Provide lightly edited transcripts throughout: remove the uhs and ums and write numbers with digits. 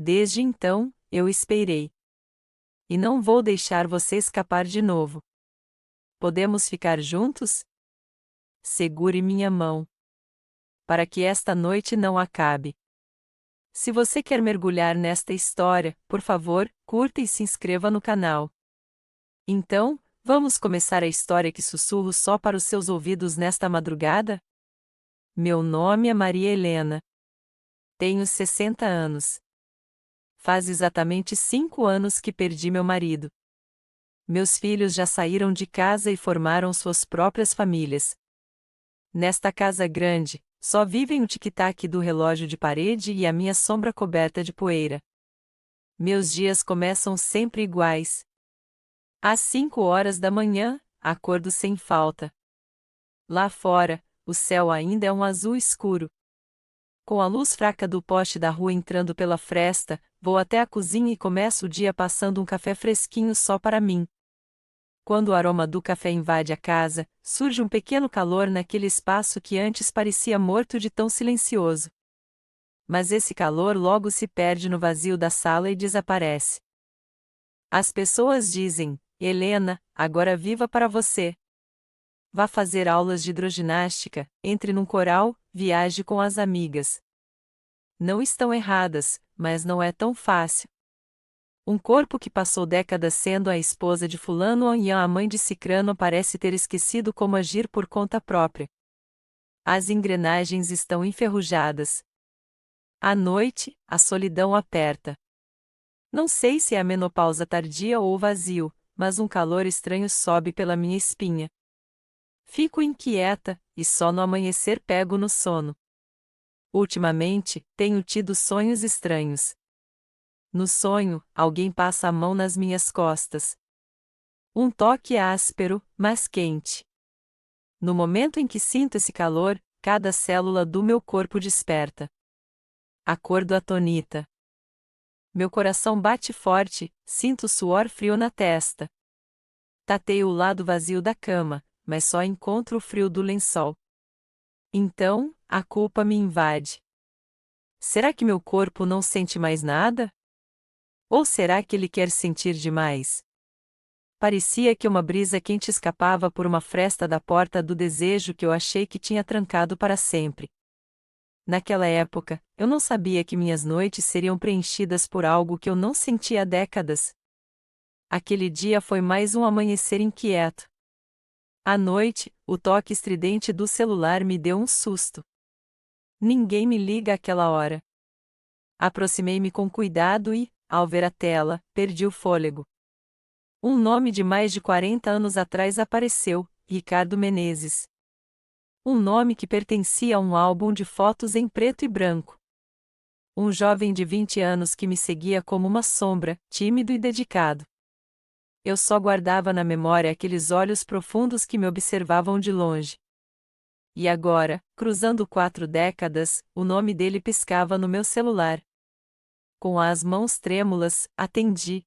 Desde então, eu esperei. E não vou deixar você escapar de novo. Podemos ficar juntos? Segure minha mão. Para que esta noite não acabe. Se você quer mergulhar nesta história, por favor, curta e se inscreva no canal. Então, vamos começar a história que sussurro só para os seus ouvidos nesta madrugada? Meu nome é Maria Helena. Tenho 60 anos. Faz exatamente 5 anos que perdi meu marido. Meus filhos já saíram de casa e formaram suas próprias famílias. Nesta casa grande, só vivem o tic-tac do relógio de parede e a minha sombra coberta de poeira. Meus dias começam sempre iguais. Às 5 horas da manhã, acordo sem falta. Lá fora, o céu ainda é um azul escuro. Com a luz fraca do poste da rua entrando pela fresta, vou até a cozinha e começo o dia passando um café fresquinho só para mim. Quando o aroma do café invade a casa, surge um pequeno calor naquele espaço que antes parecia morto de tão silencioso. Mas esse calor logo se perde no vazio da sala e desaparece. As pessoas dizem: Helena, agora viva para você. Vá fazer aulas de hidroginástica, entre num coral, viaje com as amigas. Não estão erradas, mas não é tão fácil. Um corpo que passou décadas sendo a esposa de fulano e a mãe de cicrano parece ter esquecido como agir por conta própria. As engrenagens estão enferrujadas. À noite, a solidão aperta. Não sei se é a menopausa tardia ou o vazio, mas um calor estranho sobe pela minha espinha. Fico inquieta, e só no amanhecer pego no sono. Ultimamente, tenho tido sonhos estranhos. No sonho, alguém passa a mão nas minhas costas. Um toque áspero, mas quente. No momento em que sinto esse calor, cada célula do meu corpo desperta. Acordo atonita. Meu coração bate forte, sinto suor frio na testa. Tateio o lado vazio da cama, mas só encontro o frio do lençol. Então, a culpa me invade. Será que meu corpo não sente mais nada? Ou será que ele quer sentir demais? Parecia que uma brisa quente escapava por uma fresta da porta do desejo que eu achei que tinha trancado para sempre. Naquela época, eu não sabia que minhas noites seriam preenchidas por algo que eu não sentia há décadas. Aquele dia foi mais um amanhecer inquieto. À noite, o toque estridente do celular me deu um susto. Ninguém me liga àquela hora. Aproximei-me com cuidado e, ao ver a tela, perdi o fôlego. Um nome de mais de 40 anos atrás apareceu: Ricardo Menezes. Um nome que pertencia a um álbum de fotos em preto e branco. Um jovem de 20 anos que me seguia como uma sombra, tímido e dedicado. Eu só guardava na memória aqueles olhos profundos que me observavam de longe. E agora, cruzando 4 décadas, o nome dele piscava no meu celular. Com as mãos trêmulas, atendi.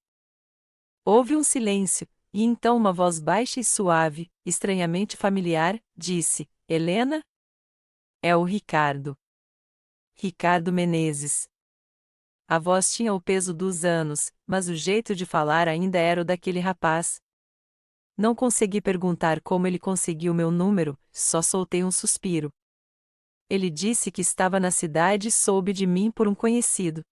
Houve um silêncio, e então uma voz baixa e suave, estranhamente familiar, disse: Helena? É o Ricardo. Ricardo Menezes. A voz tinha o peso dos anos, mas o jeito de falar ainda era o daquele rapaz. Não consegui perguntar como ele conseguiu meu número, só soltei um suspiro. Ele disse que estava na cidade e soube de mim por um conhecido.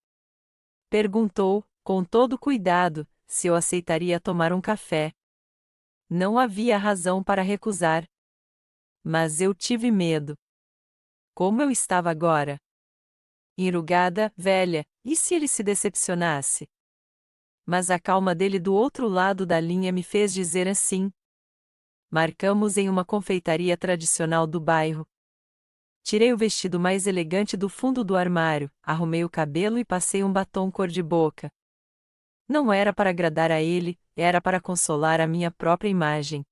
Perguntou, com todo cuidado, se eu aceitaria tomar um café. Não havia razão para recusar. Mas eu tive medo. Como eu estava agora? Enrugada, velha, e se ele se decepcionasse? Mas a calma dele do outro lado da linha me fez dizer assim. Marcamos em uma confeitaria tradicional do bairro. Tirei o vestido mais elegante do fundo do armário, arrumei o cabelo e passei um batom cor-de-boca. Não era para agradar a ele, era para consolar a minha própria imagem.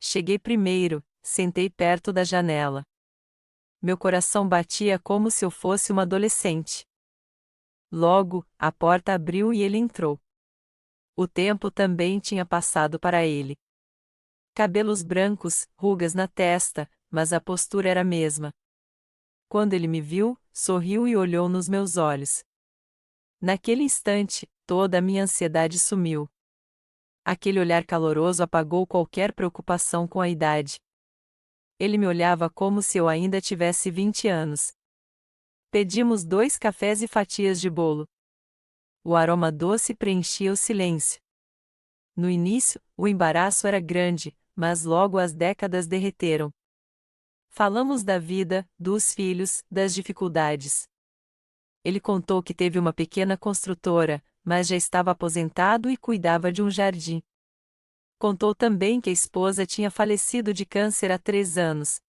Cheguei primeiro, sentei perto da janela. Meu coração batia como se eu fosse uma adolescente. Logo, a porta abriu e ele entrou. O tempo também tinha passado para ele. Cabelos brancos, rugas na testa, mas a postura era a mesma. Quando ele me viu, sorriu e olhou nos meus olhos. Naquele instante, toda a minha ansiedade sumiu. Aquele olhar caloroso apagou qualquer preocupação com a idade. Ele me olhava como se eu ainda tivesse 20 anos. Pedimos 2 cafés e fatias de bolo. O aroma doce preenchia o silêncio. No início, o embaraço era grande, mas logo as décadas derreteram. Falamos da vida, dos filhos, das dificuldades. Ele contou que teve uma pequena construtora, mas já estava aposentado e cuidava de um jardim. Contou também que a esposa tinha falecido de câncer há 3 anos.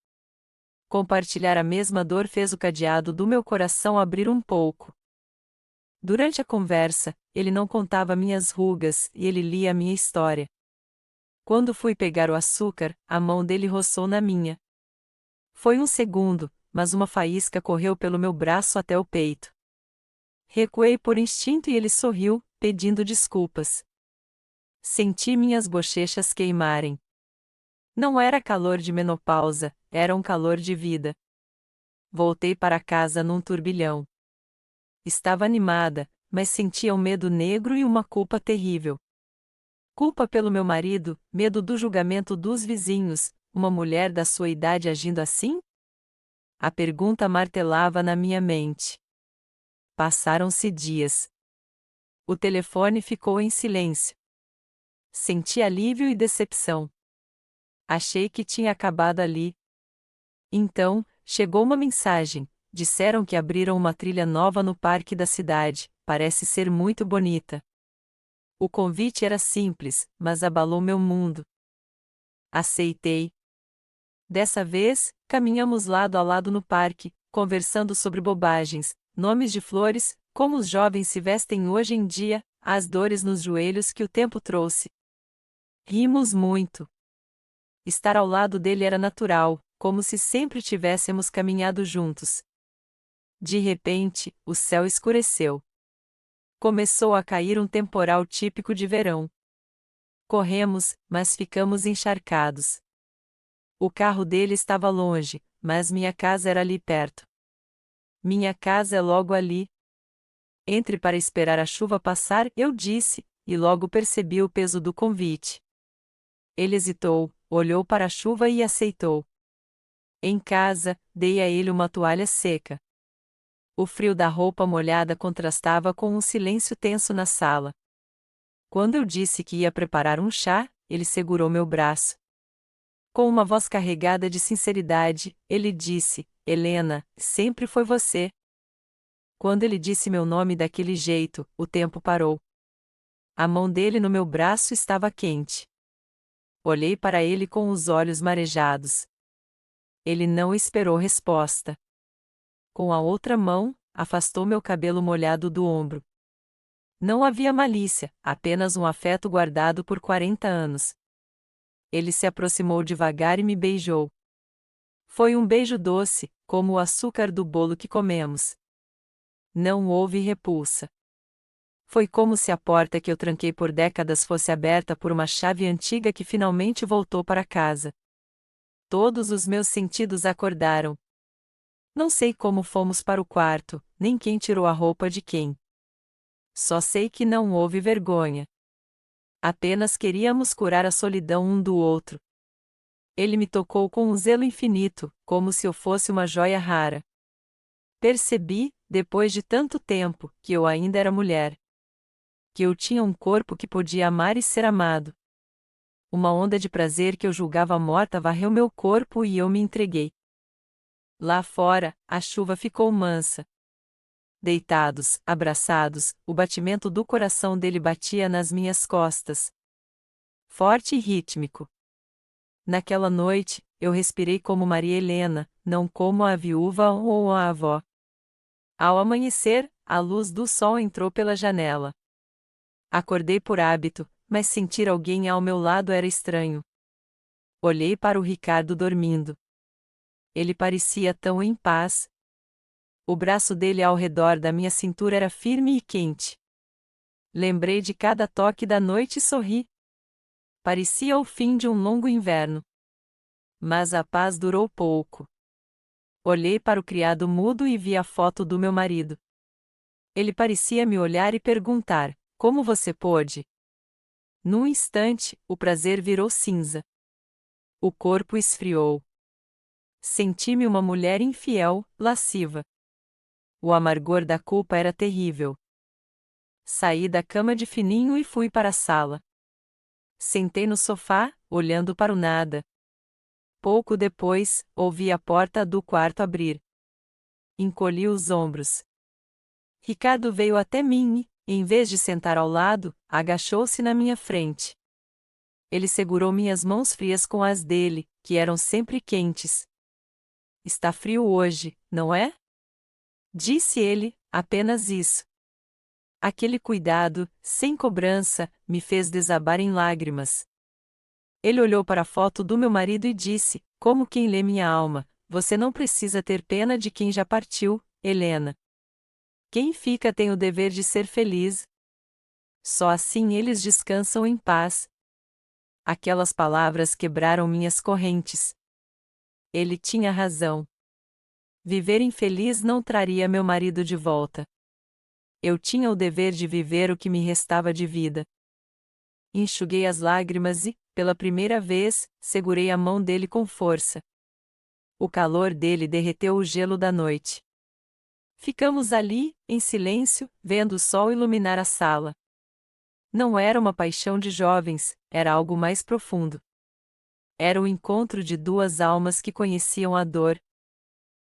Compartilhar a mesma dor fez o cadeado do meu coração abrir um pouco. Durante a conversa, ele não contava minhas rugas e ele lia a minha história. Quando fui pegar o açúcar, a mão dele roçou na minha. Foi um segundo, mas uma faísca correu pelo meu braço até o peito. Recuei por instinto e ele sorriu, pedindo desculpas. Senti minhas bochechas queimarem. Não era calor de menopausa, era um calor de vida. Voltei para casa num turbilhão. Estava animada, mas sentia um medo negro e uma culpa terrível. Culpa pelo meu marido, medo do julgamento dos vizinhos, uma mulher da sua idade agindo assim? A pergunta martelava na minha mente. Passaram-se dias. O telefone ficou em silêncio. Senti alívio e decepção. Achei que tinha acabado ali. Então, chegou uma mensagem. Disseram que abriram uma trilha nova no parque da cidade, parece ser muito bonita. O convite era simples, mas abalou meu mundo. Aceitei. Dessa vez, caminhamos lado a lado no parque, conversando sobre bobagens, nomes de flores, como os jovens se vestem hoje em dia, as dores nos joelhos que o tempo trouxe. Rimos muito. Estar ao lado dele era natural, como se sempre tivéssemos caminhado juntos. De repente, o céu escureceu. Começou a cair um temporal típico de verão. Corremos, mas ficamos encharcados. O carro dele estava longe, mas minha casa era ali perto. Minha casa é logo ali. Entre para esperar a chuva passar, eu disse, e logo percebi o peso do convite. Ele hesitou, olhou para a chuva e aceitou. Em casa, dei a ele uma toalha seca. O frio da roupa molhada contrastava com um silêncio tenso na sala. Quando eu disse que ia preparar um chá, ele segurou meu braço. Com uma voz carregada de sinceridade, ele disse: Helena, sempre foi você. Quando ele disse meu nome daquele jeito, o tempo parou. A mão dele no meu braço estava quente. Olhei para ele com os olhos marejados. Ele não esperou resposta. Com a outra mão, afastou meu cabelo molhado do ombro. Não havia malícia, apenas um afeto guardado por 40 anos. Ele se aproximou devagar e me beijou. Foi um beijo doce, como o açúcar do bolo que comemos. Não houve repulsa. Foi como se a porta que eu tranquei por décadas fosse aberta por uma chave antiga que finalmente voltou para casa. Todos os meus sentidos acordaram. Não sei como fomos para o quarto, nem quem tirou a roupa de quem. Só sei que não houve vergonha. Apenas queríamos curar a solidão um do outro. Ele me tocou com um zelo infinito, como se eu fosse uma joia rara. Percebi, depois de tanto tempo, que eu ainda era mulher. Que eu tinha um corpo que podia amar e ser amado. Uma onda de prazer que eu julgava morta varreu meu corpo e eu me entreguei. Lá fora, a chuva ficou mansa. Deitados, abraçados, o batimento do coração dele batia nas minhas costas. Forte e rítmico. Naquela noite, eu respirei como Maria Helena, não como a viúva ou a avó. Ao amanhecer, a luz do sol entrou pela janela. Acordei por hábito, mas sentir alguém ao meu lado era estranho. Olhei para o Ricardo dormindo. Ele parecia tão em paz. O braço dele ao redor da minha cintura era firme e quente. Lembrei de cada toque da noite e sorri. Parecia o fim de um longo inverno. Mas a paz durou pouco. Olhei para o criado mudo e vi a foto do meu marido. Ele parecia me olhar e perguntar: como você pôde? Num instante, o prazer virou cinza. O corpo esfriou. Senti-me uma mulher infiel, lasciva. O amargor da culpa era terrível. Saí da cama de fininho e fui para a sala. Sentei no sofá, olhando para o nada. Pouco depois, ouvi a porta do quarto abrir. Encolhi os ombros. Ricardo veio até mim e, em vez de sentar ao lado, agachou-se na minha frente. Ele segurou minhas mãos frias com as dele, que eram sempre quentes. Está frio hoje, não é? Disse ele, apenas isso. Aquele cuidado, sem cobrança, me fez desabar em lágrimas. Ele olhou para a foto do meu marido e disse, como quem lê minha alma: você não precisa ter pena de quem já partiu, Helena. Quem fica tem o dever de ser feliz. Só assim eles descansam em paz. Aquelas palavras quebraram minhas correntes. Ele tinha razão. Viver infeliz não traria meu marido de volta. Eu tinha o dever de viver o que me restava de vida. Enxuguei as lágrimas e, pela primeira vez, segurei a mão dele com força. O calor dele derreteu o gelo da noite. Ficamos ali, em silêncio, vendo o sol iluminar a sala. Não era uma paixão de jovens, era algo mais profundo. Era o encontro de duas almas que conheciam a dor.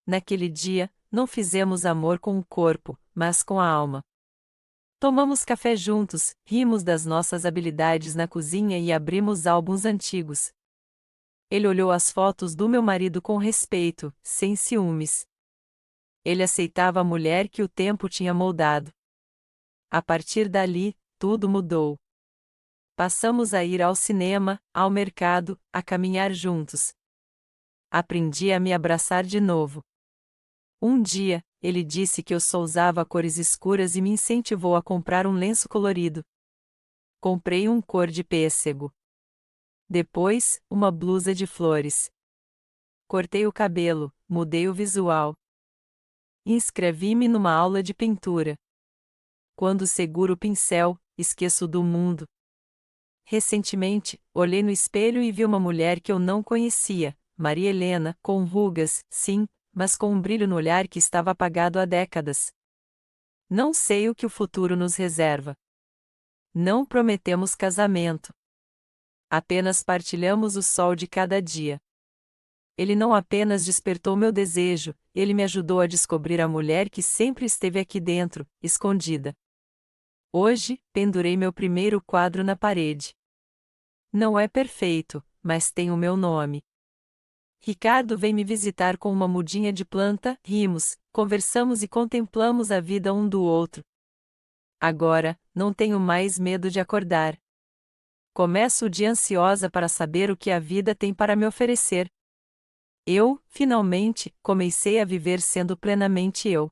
Naquele dia, não fizemos amor com o corpo, mas com a alma. Tomamos café juntos, rimos das nossas habilidades na cozinha e abrimos álbuns antigos. Ele olhou as fotos do meu marido com respeito, sem ciúmes. Ele aceitava a mulher que o tempo tinha moldado. A partir dali, tudo mudou. Passamos a ir ao cinema, ao mercado, a caminhar juntos. Aprendi a me abraçar de novo. Um dia, ele disse que eu só usava cores escuras e me incentivou a comprar um lenço colorido. Comprei um cor de pêssego. Depois, uma blusa de flores. Cortei o cabelo, mudei o visual. Inscrevi-me numa aula de pintura. Quando seguro o pincel, esqueço do mundo. Recentemente, olhei no espelho e vi uma mulher que eu não conhecia, Maria Helena, com rugas, sim, mas com um brilho no olhar que estava apagado há décadas. Não sei o que o futuro nos reserva. Não prometemos casamento. Apenas partilhamos o sol de cada dia. Ele não apenas despertou meu desejo, ele me ajudou a descobrir a mulher que sempre esteve aqui dentro, escondida. Hoje, pendurei meu primeiro quadro na parede. Não é perfeito, mas tem o meu nome. Ricardo vem me visitar com uma mudinha de planta, rimos, conversamos e contemplamos a vida um do outro. Agora, não tenho mais medo de acordar. Começo o dia ansiosa para saber o que a vida tem para me oferecer. Eu, finalmente, comecei a viver sendo plenamente eu.